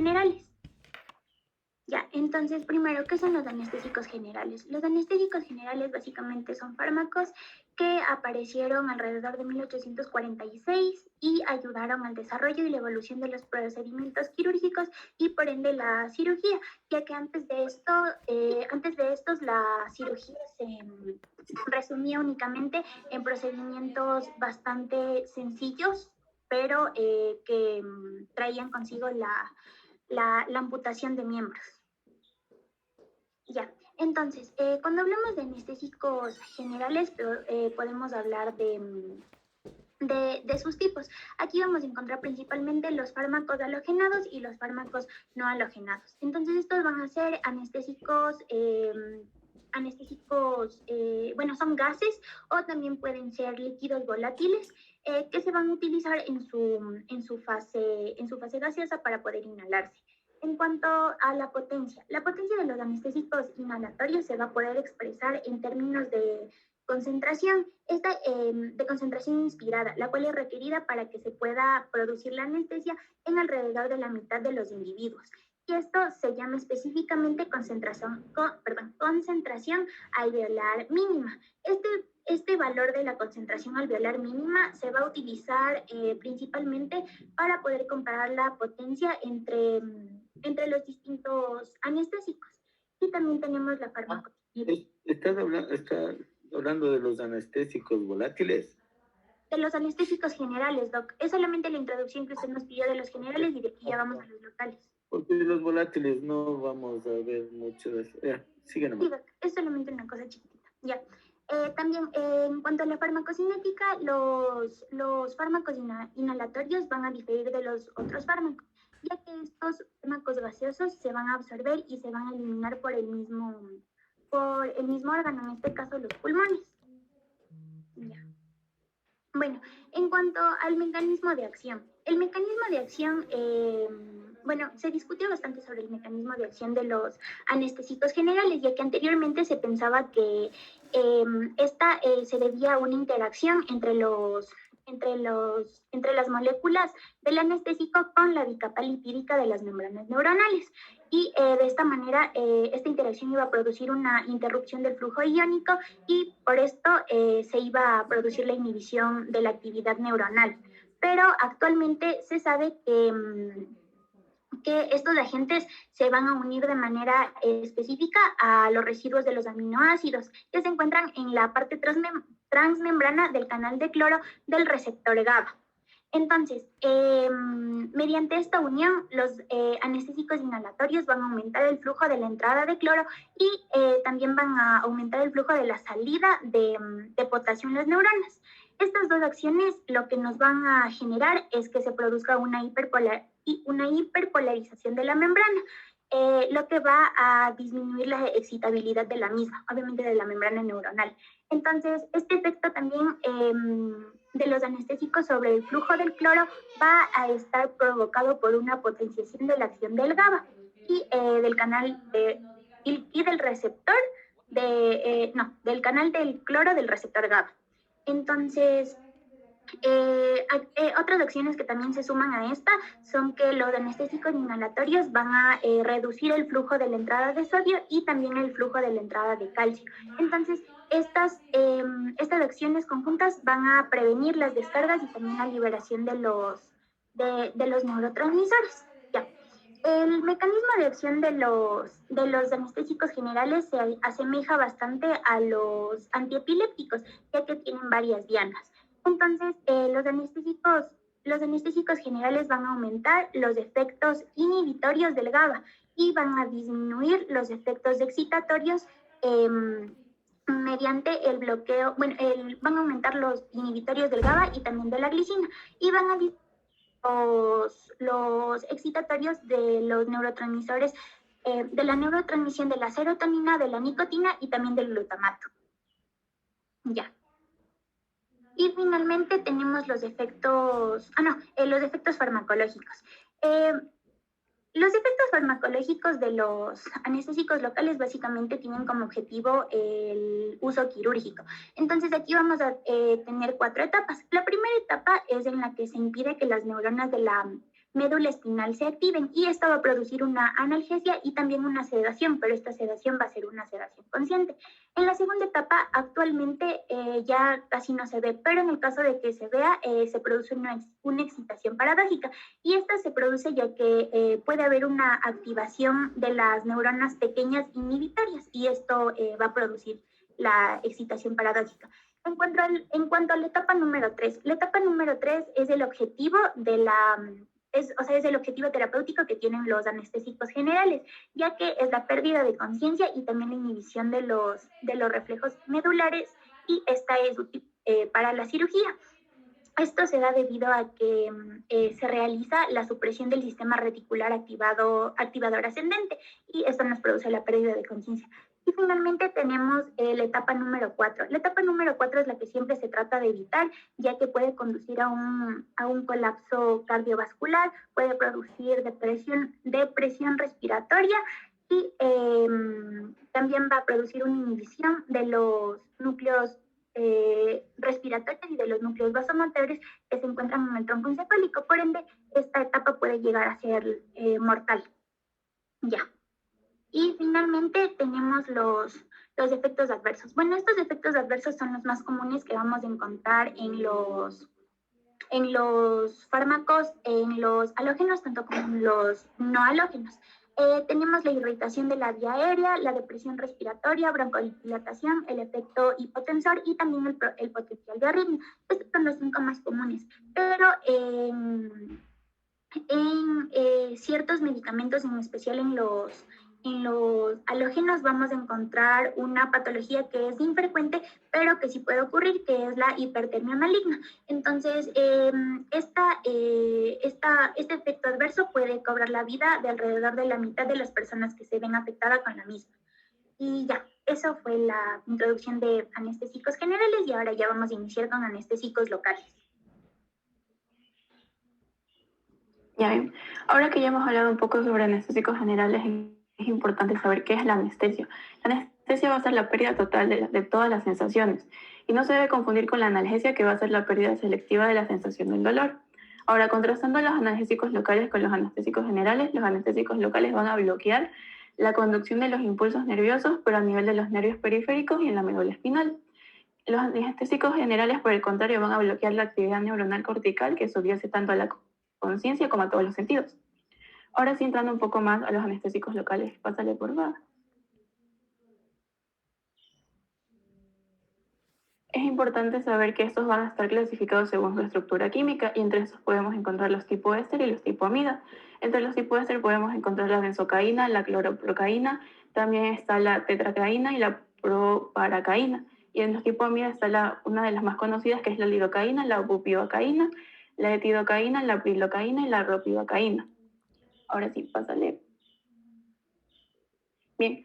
generales. Ya, entonces, primero, ¿qué son los anestésicos generales? Los anestésicos generales básicamente son fármacos que aparecieron alrededor de 1846 y ayudaron al desarrollo y la evolución de los procedimientos quirúrgicos y por ende la cirugía, ya que antes de estos la cirugía se resumía únicamente en procedimientos bastante sencillos, pero que traían consigo la amputación de miembros. Ya, entonces, cuando hablamos de anestésicos generales, podemos hablar de sus tipos. Aquí vamos a encontrar principalmente los fármacos halogenados y los fármacos no halogenados. Entonces, estos van a ser bueno, son gases o también pueden ser líquidos volátiles que se van a utilizar en su fase gaseosa para poder inhalarse. En cuanto a la potencia de los anestésicos inhalatorios se va a poder expresar en términos de concentración, de concentración inspirada, la cual es requerida para que se pueda producir la anestesia en alrededor de la mitad de los individuos. Y esto se llama específicamente concentración alveolar mínima. Este valor de la concentración alveolar mínima se va a utilizar principalmente para poder comparar la potencia entre los distintos anestésicos. Y también tenemos la farmacokinesia. ¿Estás hablando de los anestésicos volátiles? De los anestésicos generales, Doc. Es solamente la introducción que usted nos pidió de los generales y de aquí ya vamos a los locales. Porque de los volátiles no vamos a ver mucho de eso. Sigue nomás. Sí, Doc. Es solamente una cosa chiquitita. Ya. También, en cuanto a la farmacocinética, los fármacos inhalatorios van a diferir de los otros fármacos, ya que estos fármacos gaseosos se van a absorber y se van a eliminar por el mismo órgano, en este caso los pulmones. Ya. Bueno, en cuanto al mecanismo de acción, el mecanismo de acción, se discutió bastante sobre el mecanismo de acción de los anestésicos generales, ya que anteriormente se pensaba que esta se debía a una interacción entre las moléculas del anestésico con la bicapa lipídica de las membranas neuronales. Y de esta manera, esta interacción iba a producir una interrupción del flujo iónico y por esto se iba a producir la inhibición de la actividad neuronal. Pero actualmente se sabe que estos agentes se van a unir de manera específica a los residuos de los aminoácidos que se encuentran en la parte transmembrana del canal de cloro del receptor GABA. Entonces, mediante esta unión, los anestésicos inhalatorios van a aumentar el flujo de la entrada de cloro y también van a aumentar el flujo de la salida de potasio en las neuronas. Estas dos acciones lo que nos van a generar es que se produzca una hiperpolarización de la membrana, lo que va a disminuir la excitabilidad de la misma, obviamente de la membrana neuronal. Entonces, este efecto también de los anestésicos sobre el flujo del cloro va a estar provocado por una potenciación de la acción del GABA y del canal y del receptor del canal del cloro del receptor GABA. Entonces, otras acciones que también se suman a esta son que los anestésicos inhalatorios van a reducir el flujo de la entrada de sodio y también el flujo de la entrada de calcio. Entonces, estas acciones conjuntas van a prevenir las descargas y también la liberación de los neurotransmisores. Ya. El mecanismo de acción de los anestésicos generales se asemeja bastante a los antiepilépticos, ya que tienen varias dianas. Entonces, los anestésicos generales van a aumentar los efectos inhibitorios del GABA y van a disminuir los efectos excitatorios mediante el bloqueo, van a aumentar los inhibitorios del GABA y también de la glicina y van a disminuir los excitatorios de los neurotransmisores, de la neurotransmisión de la serotonina, de la nicotina y también del glutamato. Ya. Y finalmente tenemos los efectos farmacológicos. Los efectos farmacológicos de los anestésicos locales básicamente tienen como objetivo el uso quirúrgico. Entonces aquí vamos a tener 4 etapas. La primera etapa es en la que se impide que las neuronas de la médula espinal se activen y esto va a producir una analgesia y también una sedación, pero esta sedación va a ser una sedación consciente. En la segunda etapa actualmente ya casi no se ve, pero en el caso de que se vea se produce una excitación paradójica y esta se produce ya que puede haber una activación de las neuronas pequeñas inhibitorias y esto va a producir la excitación paradójica. En cuanto a la etapa número 3, la etapa número 3 es el objetivo de es el objetivo terapéutico que tienen los anestésicos generales, ya que es la pérdida de conciencia y también la inhibición de los reflejos medulares y esta es útil para la cirugía. Esto se da debido a que se realiza la supresión del sistema reticular activador ascendente y esto nos produce la pérdida de conciencia. Y finalmente tenemos la etapa número 4. La etapa número 4 es la que siempre se trata de evitar, ya que puede conducir a un colapso cardiovascular, puede producir depresión respiratoria y también va a producir una inhibición de los núcleos respiratorios y de los núcleos vasomotores que se encuentran en el tronco encefálico. Por ende, esta etapa puede llegar a ser mortal. Ya. Y finalmente tenemos los efectos adversos. Bueno, estos efectos adversos son los más comunes que vamos a encontrar en los fármacos, en los halógenos, tanto como en los no halógenos. Tenemos la irritación de la vía aérea, la depresión respiratoria, broncodilatación, el efecto hipotensor y también el potencial de arritmia. Estos son los 5 más comunes, pero en ciertos medicamentos, en especial en los halógenos, vamos a encontrar una patología que es infrecuente, pero que sí puede ocurrir, que es la hipertermia maligna. Entonces, este efecto adverso puede cobrar la vida de alrededor de la mitad de las personas que se ven afectadas con la misma. Y ya, eso fue la introducción de anestésicos generales y ahora ya vamos a iniciar con anestésicos locales. Ya bien, ahora que ya hemos hablado un poco sobre anestésicos generales, es importante saber qué es la anestesia. La anestesia va a ser la pérdida total de todas las sensaciones y no se debe confundir con la analgesia, que va a ser la pérdida selectiva de la sensación del dolor. Ahora, contrastando los analgésicos locales con los anestésicos generales, los anestésicos locales van a bloquear la conducción de los impulsos nerviosos, pero a nivel de los nervios periféricos y en la médula espinal. Los anestésicos generales, por el contrario, van a bloquear la actividad neuronal cortical que subyace tanto a la conciencia como a todos los sentidos. Ahora sí, entrando un poco más a los anestésicos locales. Pásale, por favor. Es importante saber que estos van a estar clasificados según su estructura química y entre estos podemos encontrar los tipo éster y los tipo amida. Entre los tipo éster podemos encontrar la benzocaína, la cloroprocaína, también está la tetracaína y la proparacaína. Y en los tipo amida está una de las más conocidas, que es la lidocaína, la bupivacaína, la etidocaína, la prilocaína y la ropivacaína. Ahora sí, pásale. Bien,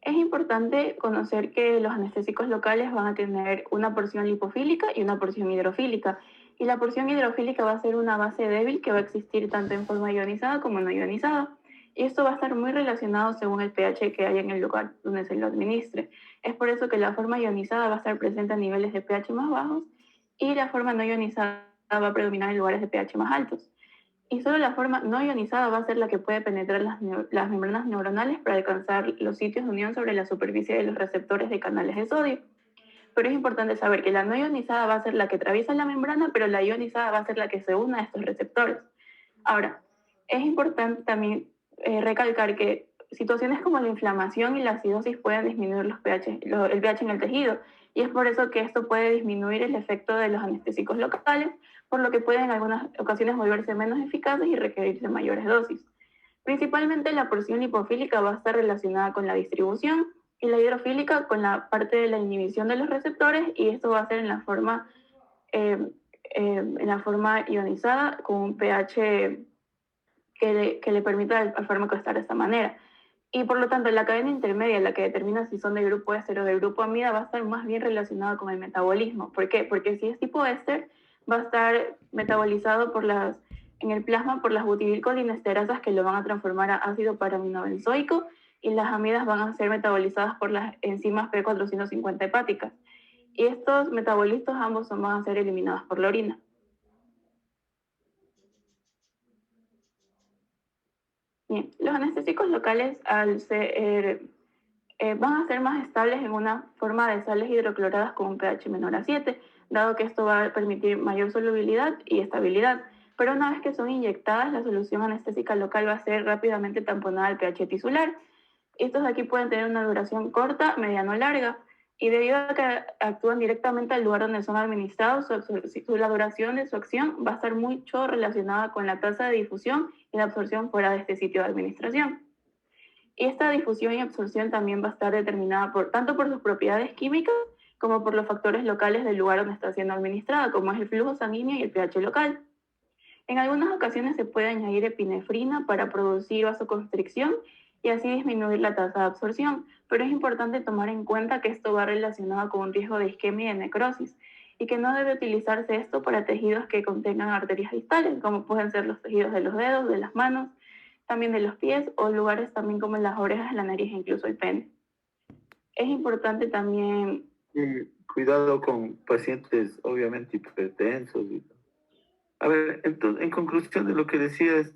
es importante conocer que los anestésicos locales van a tener una porción lipofílica y una porción hidrofílica. Y la porción hidrofílica va a ser una base débil que va a existir tanto en forma ionizada como no ionizada. Y esto va a estar muy relacionado según el pH que haya en el lugar donde se lo administre. Es por eso que la forma ionizada va a estar presente a niveles de pH más bajos y la forma no ionizada va a predominar en lugares de pH más altos. Y solo la forma no ionizada va a ser la que puede penetrar las membranas neuronales para alcanzar los sitios de unión sobre la superficie de los receptores de canales de sodio. Pero es importante saber que la no ionizada va a ser la que atraviesa la membrana, pero la ionizada va a ser la que se une a estos receptores. Ahora, es importante también recalcar que situaciones como la inflamación y la acidosis pueden disminuir el pH en el tejido, y es por eso que esto puede disminuir el efecto de los anestésicos locales, por lo que pueden en algunas ocasiones volverse menos eficaces y requerirse mayores dosis. Principalmente la porción lipofílica va a estar relacionada con la distribución y la hidrofílica con la parte de la inhibición de los receptores, y esto va a ser en la forma ionizada con un pH que le permita al fármaco estar de esta manera. Y por lo tanto, la cadena intermedia, la que determina si son de grupo éster o de grupo amida, va a estar más bien relacionada con el metabolismo. ¿Por qué? Porque si es tipo éster, va a estar metabolizado en el plasma por las butirilcolinesterasas, que lo van a transformar a ácido paraminobenzoico, y las amidas van a ser metabolizadas por las enzimas P450 hepáticas. Y estos metabolitos ambos van a ser eliminados por la orina. Bien, los anestésicos locales van a ser más estables en una forma de sales hidrocloradas con un pH menor a 7, dado que esto va a permitir mayor solubilidad y estabilidad. Pero una vez que son inyectadas, la solución anestésica local va a ser rápidamente tamponada al pH tisular. Estos de aquí pueden tener una duración corta, mediana o larga, y debido a que actúan directamente al lugar donde son administrados, la duración de su acción va a estar mucho relacionada con la tasa de difusión y de absorción fuera de este sitio de administración. Y esta difusión y absorción también va a estar determinada tanto por sus propiedades químicas como por los factores locales del lugar donde está siendo administrada, como es el flujo sanguíneo y el pH local. En algunas ocasiones se puede añadir epinefrina para producir vasoconstricción y así disminuir la tasa de absorción, pero es importante tomar en cuenta que esto va relacionado con un riesgo de isquemia y de necrosis y que no debe utilizarse esto para tejidos que contengan arterias distales, como pueden ser los tejidos de los dedos, de las manos, también de los pies o lugares también como las orejas, la nariz e incluso el pene. Es importante también... Y cuidado con pacientes obviamente hipertensos. A ver, entonces, en conclusión de lo que decías,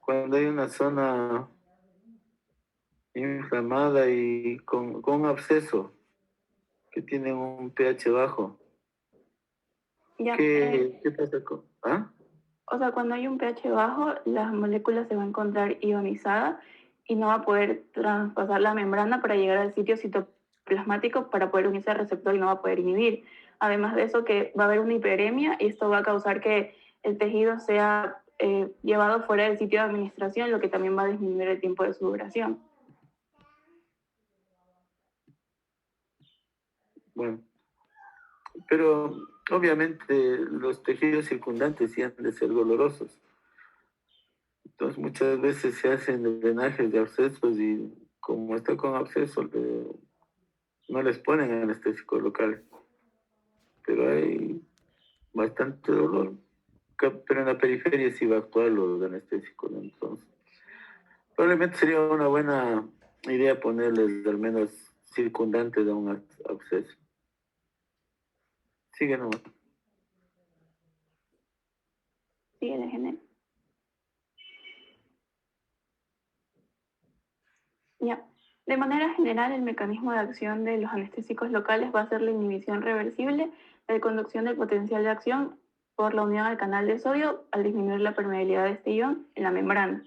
cuando hay una zona inflamada y con un absceso que tiene un pH bajo, ¿qué pasa con...? ¿Ah? O sea, cuando hay un pH bajo, las moléculas se van a encontrar ionizadas y no va a poder traspasar la membrana para llegar al sitio citoplasmático para poder unirse al receptor y no va a poder inhibir. Además de eso, que va a haber una hiperemia y esto va a causar que el tejido sea llevado fuera del sitio de administración, lo que también va a disminuir el tiempo de su duración. Bueno, pero obviamente los tejidos circundantes sí han de ser dolorosos. Entonces muchas veces se hacen drenajes de abscesos y como está con absceso no les ponen anestésico local. Pero hay bastante dolor. Pero en la periferia sí va a actuar los anestésicos, ¿no? Entonces, probablemente sería una buena idea ponerles al menos circundantes de un absceso. Sigue nomás. Sigue de género. Ya. De manera general, el mecanismo de acción de los anestésicos locales va a ser la inhibición reversible de conducción del potencial de acción por la unión al canal de sodio al disminuir la permeabilidad de este ion en la membrana.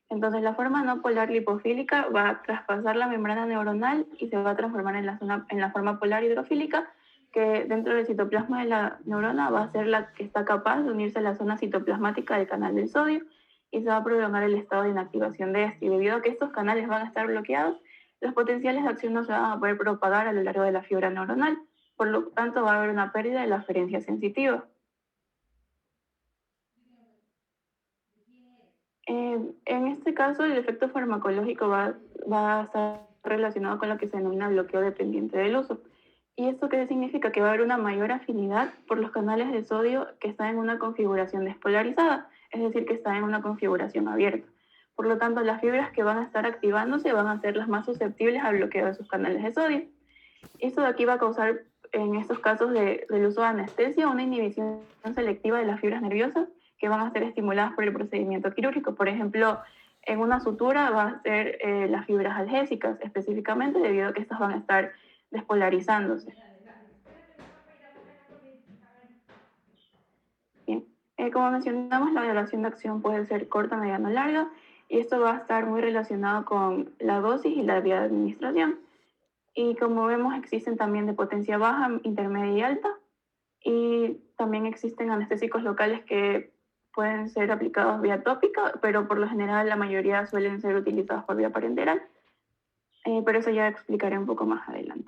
Entonces, la forma no polar lipofílica va a traspasar la membrana neuronal y se va a transformar en la forma polar hidrofílica, que dentro del citoplasma de la neurona va a ser la que está capaz de unirse a la zona citoplasmática del canal del sodio y se va a prolongar el estado de inactivación de este. Y debido a que estos canales van a estar bloqueados, los potenciales de acción no se van a poder propagar a lo largo de la fibra neuronal, por lo tanto va a haber una pérdida de la aferencia sensitiva. En este caso, el efecto farmacológico va a estar relacionado con lo que se denomina bloqueo dependiente del uso. ¿Y esto qué significa? Que va a haber una mayor afinidad por los canales de sodio que están en una configuración despolarizada, es decir, que están en una configuración abierta. Por lo tanto, las fibras que van a estar activándose van a ser las más susceptibles al bloqueo de sus canales de sodio. Esto de aquí va a causar, en estos casos del uso de anestesia, una inhibición selectiva de las fibras nerviosas que van a ser estimuladas por el procedimiento quirúrgico. Por ejemplo, en una sutura va a ser las fibras algésicas, específicamente debido a que estas van a estar despolarizándose. Bien, como mencionamos, la duración de acción puede ser corta, mediana o larga, y esto va a estar muy relacionado con la dosis y la vía de administración. Y como vemos, existen también de potencia baja, intermedia y alta, y también existen anestésicos locales que pueden ser aplicados vía tópica, pero por lo general la mayoría suelen ser utilizados por vía parenteral, pero eso ya explicaré un poco más adelante.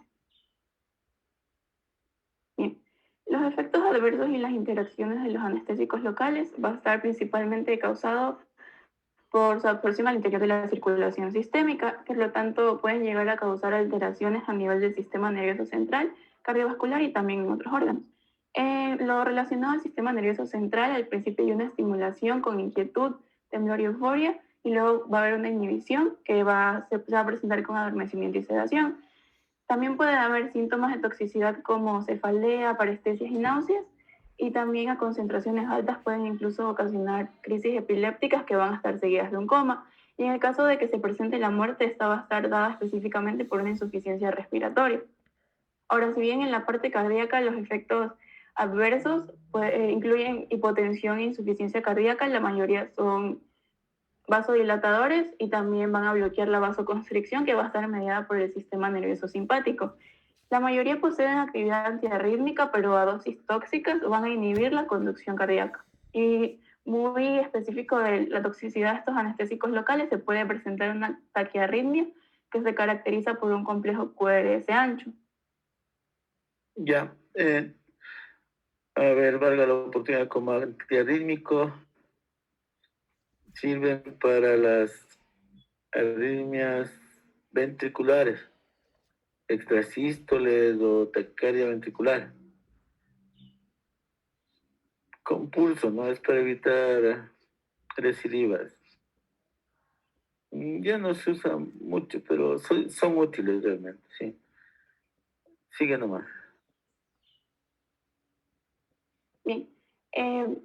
Bien, los efectos adversos y las interacciones de los anestésicos locales va a estar principalmente causado por su absorción al interior de la circulación sistémica, por lo tanto pueden llegar a causar alteraciones a nivel del sistema nervioso central, cardiovascular y también en otros órganos. Lo relacionado al sistema nervioso central, al principio hay una estimulación con inquietud, temblor y euforia, y luego va a haber una inhibición que se va a presentar con adormecimiento y sedación. También puede haber síntomas de toxicidad como cefalea, parestesias y náuseas, y también a concentraciones altas pueden incluso ocasionar crisis epilépticas que van a estar seguidas de un coma. Y en el caso de que se presente la muerte, esta va a estar dada específicamente por una insuficiencia respiratoria. Ahora, si bien en la parte cardíaca los efectos adversos incluyen hipotensión e insuficiencia cardíaca, la mayoría son vasodilatadores y también van a bloquear la vasoconstricción, que va a estar mediada por el sistema nervioso simpático. La mayoría poseen actividad antiarrítmica, pero a dosis tóxicas van a inhibir la conducción cardíaca. Y muy específico de la toxicidad de estos anestésicos locales, se puede presentar una taquiarritmia que se caracteriza por un complejo QRS ancho. Ya, a ver, valga la oportunidad, como antiarrítmico, sirven para las arritmias ventriculares, extrasístoles o taquicardia ventricular. Con pulso, ¿no? Es para evitar recidivas. Ya no se usa mucho, pero son útiles realmente, sí. Sigue nomás. Bien.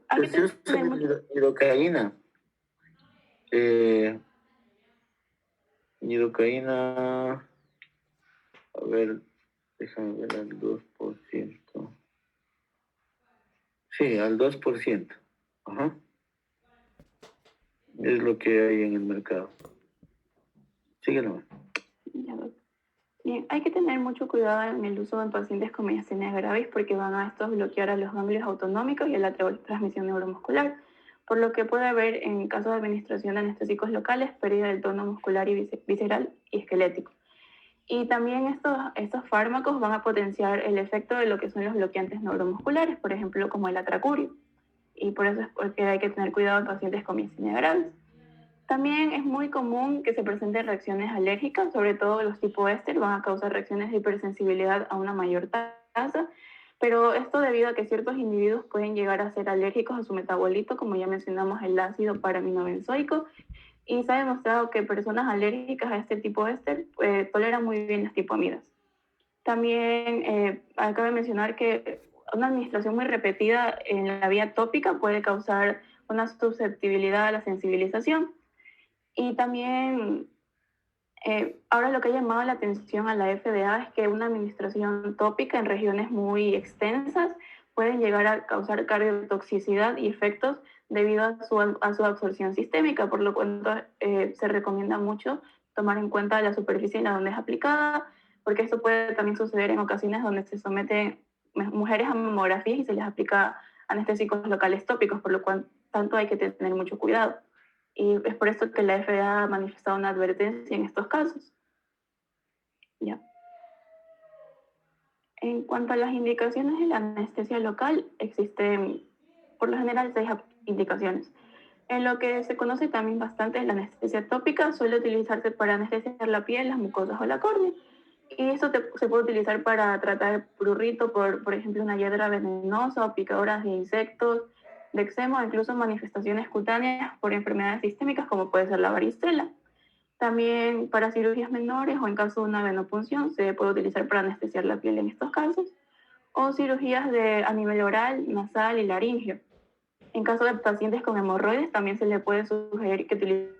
Hay que Se usa tener mucho... lidocaína. Lidocaína, a ver, déjame ver al 2%. Sí, al 2%. Ajá. Es lo que hay en el mercado. Sigue nomás. Bien, hay que tener mucho cuidado en el uso en pacientes con miastenia gravis porque van a estos bloquear a los ganglios autonómicos y a la transmisión neuromuscular, por lo que puede haber, en caso de administración de anestésicos locales, pérdida del tono muscular y visceral y esquelético. Y también estos fármacos van a potenciar el efecto de lo que son los bloqueantes neuromusculares, por ejemplo, como el atracurio. Y por eso es porque hay que tener cuidado en pacientes con miastenia gravis. También es muy común que se presenten reacciones alérgicas, sobre todo los tipo éster, van a causar reacciones de hipersensibilidad a una mayor tasa, pero esto debido a que ciertos individuos pueden llegar a ser alérgicos a su metabolito, como ya mencionamos el ácido paraminobenzoico, y se ha demostrado que personas alérgicas a este tipo éster toleran muy bien las tipoamidas. También cabe mencionar que una administración muy repetida en la vía tópica puede causar una susceptibilidad a la sensibilización. Y también ahora lo que ha llamado la atención a la FDA es que una administración tópica en regiones muy extensas pueden llegar a causar cardiotoxicidad y efectos debido a su absorción sistémica, por lo cual se recomienda mucho tomar en cuenta la superficie en la donde es aplicada, porque esto puede también suceder en ocasiones donde se someten mujeres a mamografías y se les aplica anestésicos locales tópicos, por lo cual tanto hay que tener mucho cuidado. Y es por eso que la FDA ha manifestado una advertencia en estos casos. Ya. En cuanto a las indicaciones de la anestesia local, existen por lo general 6 indicaciones. En lo que se conoce también bastante la anestesia tópica, suele utilizarse para anestesiar la piel, las mucosas o la córnea. Y esto se puede utilizar para tratar prurito, por ejemplo, una hiedra venenosa o picaduras de insectos, de eczema o incluso manifestaciones cutáneas por enfermedades sistémicas como puede ser la varicela. También para cirugías menores o en caso de una venopunción se puede utilizar para anestesiar la piel en estos casos, o cirugías a nivel oral, nasal y laringio. En caso de pacientes con hemorroides también se le puede sugerir que utilicen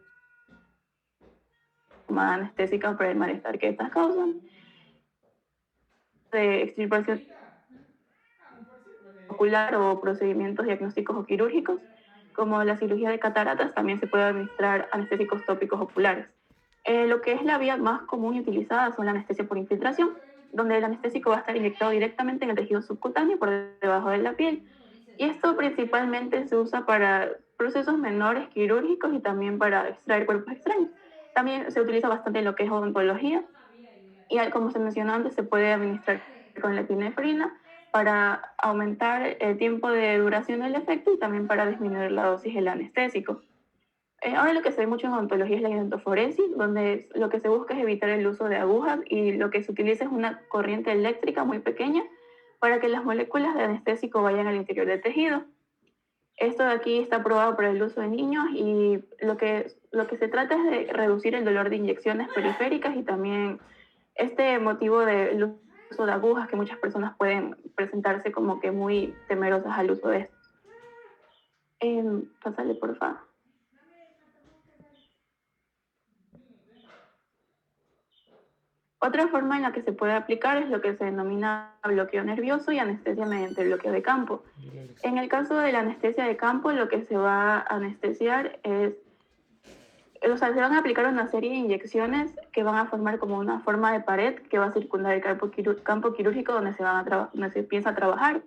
anestésica para el malestar que estas causan. De extirpación ocular o procedimientos diagnósticos o quirúrgicos, como la cirugía de cataratas, también se puede administrar anestésicos tópicos oculares. Lo que es la vía más común y utilizada son la anestesia por infiltración, donde el anestésico va a estar inyectado directamente en el tejido subcutáneo por debajo de la piel. Y esto principalmente se usa para procesos menores quirúrgicos y también para extraer cuerpos extraños. También se utiliza bastante en lo que es odontología y como se mencionó antes, se puede administrar con la epinefrina para aumentar el tiempo de duración del efecto y también para disminuir la dosis del anestésico. Ahora lo que se ve mucho en odontología es la idontoforesis, donde lo que se busca es evitar el uso de agujas y lo que se utiliza es una corriente eléctrica muy pequeña para que las moléculas de anestésico vayan al interior del tejido. Esto de aquí está aprobado para el uso de niños y lo que se trata es de reducir el dolor de inyecciones periféricas y también este motivo del uso de agujas que muchas personas pueden presentarse como que muy temerosas al uso de esto. Pásale, por favor. Otra forma en la que se puede aplicar es lo que se denomina bloqueo nervioso y anestesia mediante bloqueo de campo. En el caso de la anestesia de campo, lo que se va a anestesiar es, o sea, se van a aplicar una serie de inyecciones que van a formar como una forma de pared que va a circundar el campo quirúrgico donde se piensa trabajar.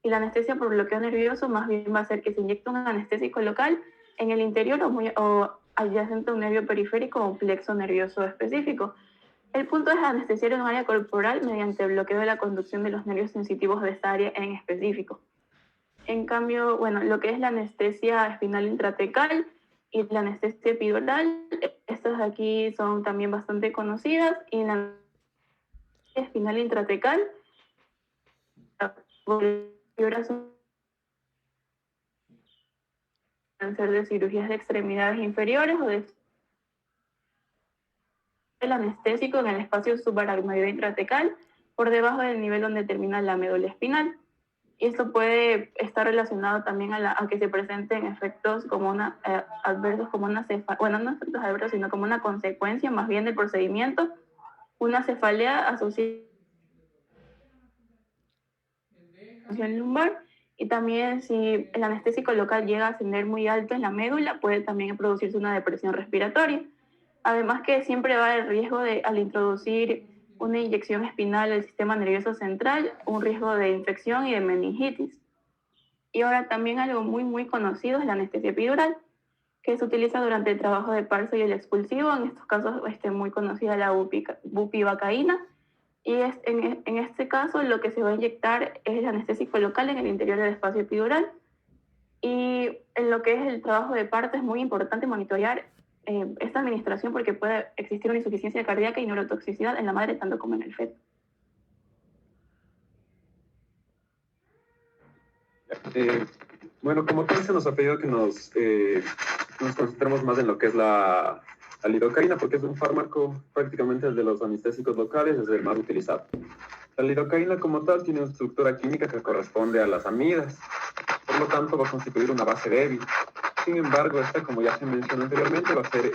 Y la anestesia por bloqueo nervioso más bien va a ser que se inyecta un anestésico local en el interior o adyacente a un nervio periférico o un plexo nervioso específico. El punto es anestesiar en un área corporal mediante el bloqueo de la conducción de los nervios sensitivos de esta área en específico. En cambio, bueno, lo que es la anestesia espinal intratecal y la anestesia epidural, estas de aquí son también bastante conocidas. Y la anestesia espinal intratecal, pueden ser de cirugías de extremidades inferiores o de el anestésico en el espacio subaracnoide intratecal por debajo del nivel donde termina la médula espinal. Y esto puede estar relacionado también a que se presenten efectos como adversos, como una bueno, no efectos adversos, sino como una consecuencia más bien del procedimiento, una cefalea asociada a la lumbar. Y también si el anestésico local llega a ascender muy alto en la médula, puede también producirse una depresión respiratoria. Además que siempre va el riesgo de, al introducir una inyección espinal al sistema nervioso central, un riesgo de infección y de meningitis. Y ahora también algo muy conocido es la anestesia epidural, que se utiliza durante el trabajo de parto y el expulsivo. En estos casos muy conocida la bupivacaína. Y en este caso lo que se va a inyectar es el anestésico local en el interior del espacio epidural. Y en lo que es el trabajo de parto es muy importante monitorear esta administración porque puede existir una insuficiencia cardíaca y neurotoxicidad en la madre tanto como en el feto. Bueno, como tal se nos ha pedido que nos concentremos más en lo que es la lidocaína, porque es un fármaco prácticamente de los anestésicos locales, es el más utilizado. La lidocaína como tal tiene una estructura química que corresponde a las amidas, por lo tanto va a constituir una base débil. Sin embargo, esta, como ya se mencionó anteriormente, va a ser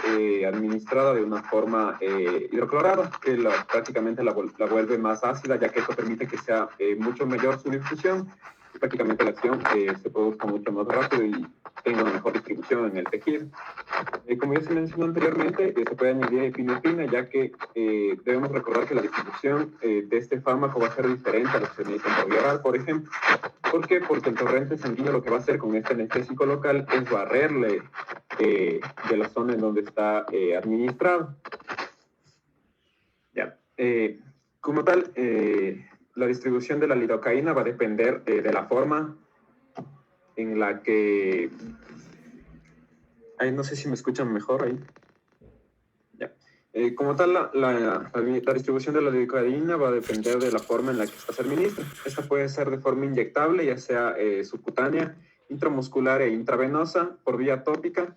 administrada de una forma hidroclorada, que prácticamente la vuelve más ácida, ya que esto permite que sea mucho mayor su difusión y prácticamente la acción se produzca mucho más rápido y tenga una mejor distribución en el tejido. Como ya se mencionó anteriormente, se puede añadir epinefrina, ya que debemos recordar que la distribución de este fármaco va a ser diferente a lo que se necesita por vía oral, por ejemplo. ¿Por qué? Porque el torrente sanguíneo lo que va a hacer con este anestésico local es barrerle de la zona en donde está administrado. Ya. Como tal, la distribución de la lidocaína va a depender de la forma en la que... Ay, no sé si me escuchan mejor ahí. Ya. Como tal, la distribución de la lidocaína va a depender de la forma en la que se administra. Esta puede ser de forma inyectable, ya sea subcutánea, intramuscular e intravenosa, por vía tópica.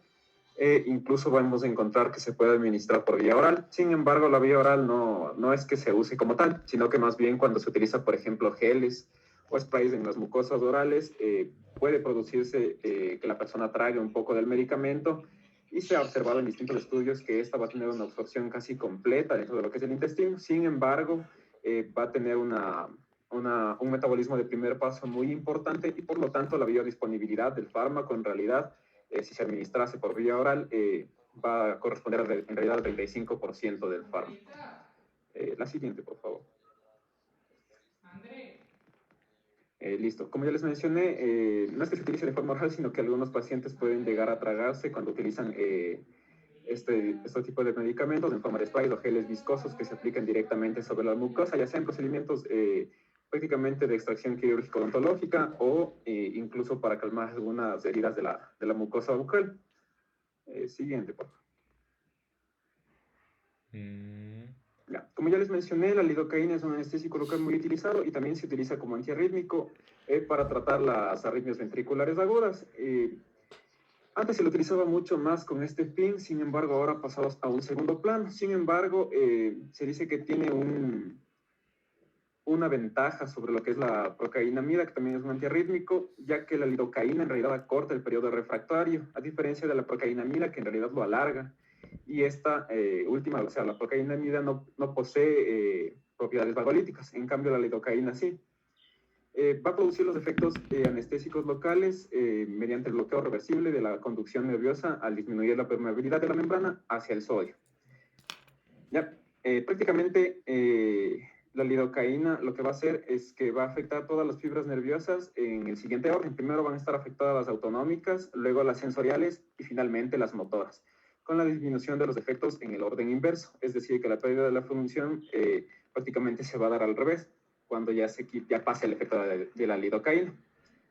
Incluso vamos a encontrar que se puede administrar por vía oral. Sin embargo, la vía oral no es que se use como tal, sino que más bien cuando se utiliza, por ejemplo, geles o sprays en las mucosas orales, puede producirse que la persona trague un poco del medicamento, y se ha observado en distintos estudios que esta va a tener una absorción casi completa dentro de lo que es el intestino. Sin embargo, va a tener un metabolismo de primer paso muy importante, y por lo tanto la biodisponibilidad del fármaco en realidad, si se administrase por vía oral, va a corresponder en realidad al 35% del fármaco. La siguiente, por favor. Listo. Como ya les mencioné, no es que se utilice de forma oral, sino que algunos pacientes pueden llegar a tragarse cuando utilizan este tipo de medicamentos en forma de spray o geles viscosos que se aplican directamente sobre la mucosa, ya sean procedimientos prácticamente de extracción quirúrgica odontológica o incluso para calmar algunas heridas de la mucosa bucal. Siguiente, por favor. Ya. Como ya les mencioné, la lidocaína es un anestésico local muy utilizado y también se utiliza como antiarrítmico para tratar las arritmias ventriculares agudas. Antes se lo utilizaba mucho más con este fin, sin embargo ahora pasamos a un segundo plano. Sin embargo, se dice que tiene una ventaja sobre lo que es la procainamida, que también es un antiarrítmico, ya que la lidocaína en realidad acorta el periodo refractario, a diferencia de la procainamida, que en realidad lo alarga. y esta última, o sea, la procainamida no posee propiedades vagolíticas, en cambio la lidocaína sí. Va a producir los efectos anestésicos locales mediante el bloqueo reversible de la conducción nerviosa al disminuir la permeabilidad de la membrana hacia el sodio. Ya, prácticamente la lidocaína lo que va a hacer es que va a afectar todas las fibras nerviosas en el siguiente orden. Primero van a estar afectadas las autonómicas, luego las sensoriales y finalmente las motoras, con la disminución de los efectos en el orden inverso, es decir, que la pérdida de la función prácticamente se va a dar al revés, cuando ya pase el efecto de la lidocaína.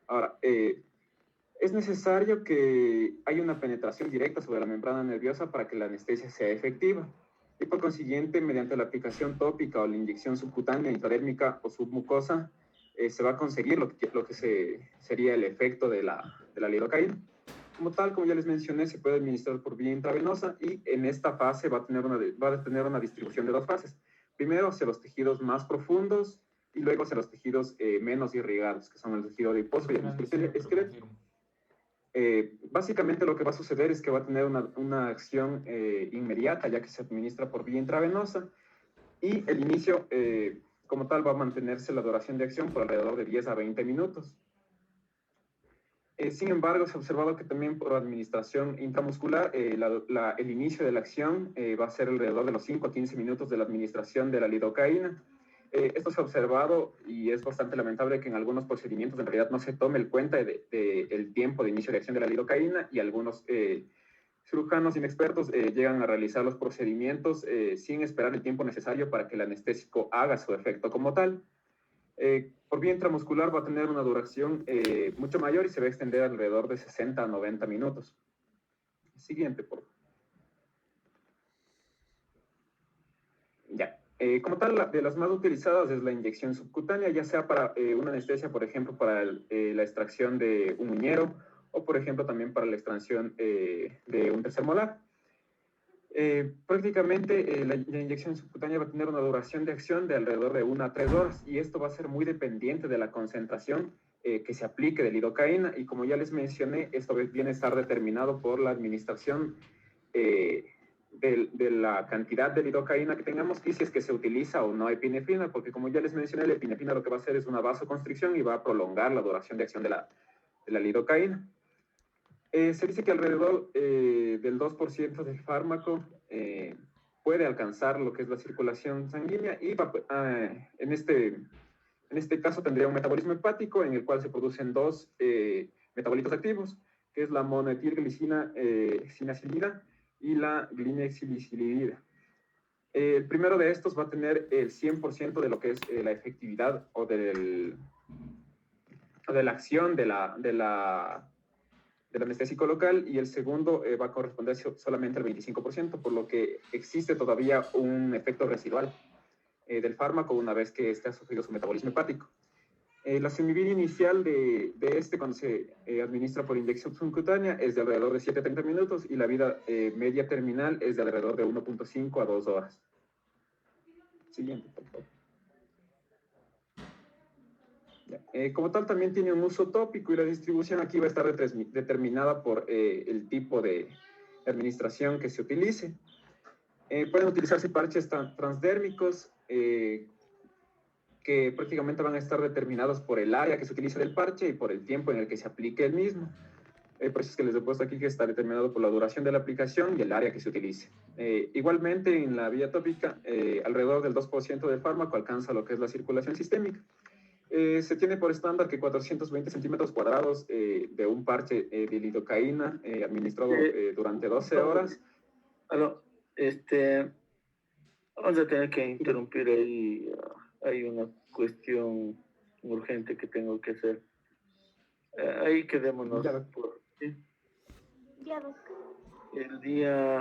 Ahora, es necesario que haya una penetración directa sobre la membrana nerviosa para que la anestesia sea efectiva. Y por consiguiente, mediante la aplicación tópica o la inyección subcutánea, intradérmica o submucosa, se va a conseguir lo que sería el efecto de la lidocaína. Como tal, como ya les mencioné, se puede administrar por vía intravenosa y en esta fase va a tener una distribución de dos fases. Primero hacia los tejidos más profundos y luego hacia los tejidos menos irrigados, que son el tejido adiposo y el esqueleto. Básicamente lo que va a suceder es que va a tener una acción inmediata, ya que se administra por vía intravenosa, y el inicio, como tal, va a mantenerse la duración de acción por alrededor de 10 a 20 minutos. Sin embargo, se ha observado que también por administración intramuscular, el inicio de la acción va a ser alrededor de los 5 a 15 minutos de la administración de la lidocaína. Esto se ha observado y es bastante lamentable que en algunos procedimientos en realidad no se tome el cuenta del tiempo de inicio de acción de la lidocaína y algunos cirujanos inexpertos llegan a realizar los procedimientos sin esperar el tiempo necesario para que el anestésico haga su efecto como tal. Por vía intramuscular va a tener una duración mucho mayor y se va a extender alrededor de 60 a 90 minutos. Siguiente, por favor. Ya. Como tal, de las más utilizadas es la inyección subcutánea, ya sea para una anestesia, por ejemplo, para la extracción de un uñero o, por ejemplo, también para la extracción de un tercer molar. Prácticamente la inyección subcutánea va a tener una duración de acción de alrededor de 1 a 3 horas y esto va a ser muy dependiente de la concentración que se aplique de lidocaína y como ya les mencioné, esto viene a estar determinado por la administración de la cantidad de lidocaína que tengamos y si es que se utiliza o no epinefrina, porque como ya les mencioné, la epinefrina lo que va a hacer es una vasoconstricción y va a prolongar la duración de acción de la lidocaína. Se dice que alrededor del 2% del fármaco puede alcanzar lo que es la circulación sanguínea y en este caso tendría un metabolismo hepático en el cual se producen dos metabolitos activos, que es la monoetilglicina cinacilida y la glinexilicilidida. El primero de estos va a tener el 100% de lo que es la efectividad o de la acción del anestésico local y el segundo va a corresponder solamente al 25%, por lo que existe todavía un efecto residual del fármaco una vez que este ha sufrido su metabolismo hepático. La semivida inicial de este cuando se administra por inyección subcutánea es de alrededor de 7 a 30 minutos y la vida media terminal es de alrededor de 1.5 a 2 horas. Siguiente, por favor. Como tal, también tiene un uso tópico y la distribución aquí va a estar determinada por el tipo de administración que se utilice. Pueden utilizarse parches transdérmicos que prácticamente van a estar determinados por el área que se utilice del parche y por el tiempo en el que se aplique el mismo. Por eso es que les he puesto aquí que está determinado por la duración de la aplicación y el área que se utilice. Igualmente, en la vía tópica, alrededor del 2% del fármaco alcanza lo que es la circulación sistémica. Se tiene por estándar que 420 centímetros cuadrados de un parche de lidocaína administrado durante 12 horas. Vamos a tener que interrumpir ahí. Hay una cuestión urgente que tengo que hacer. Ahí quedémonos. Ya. ¿Sí? Ya, doctor. El día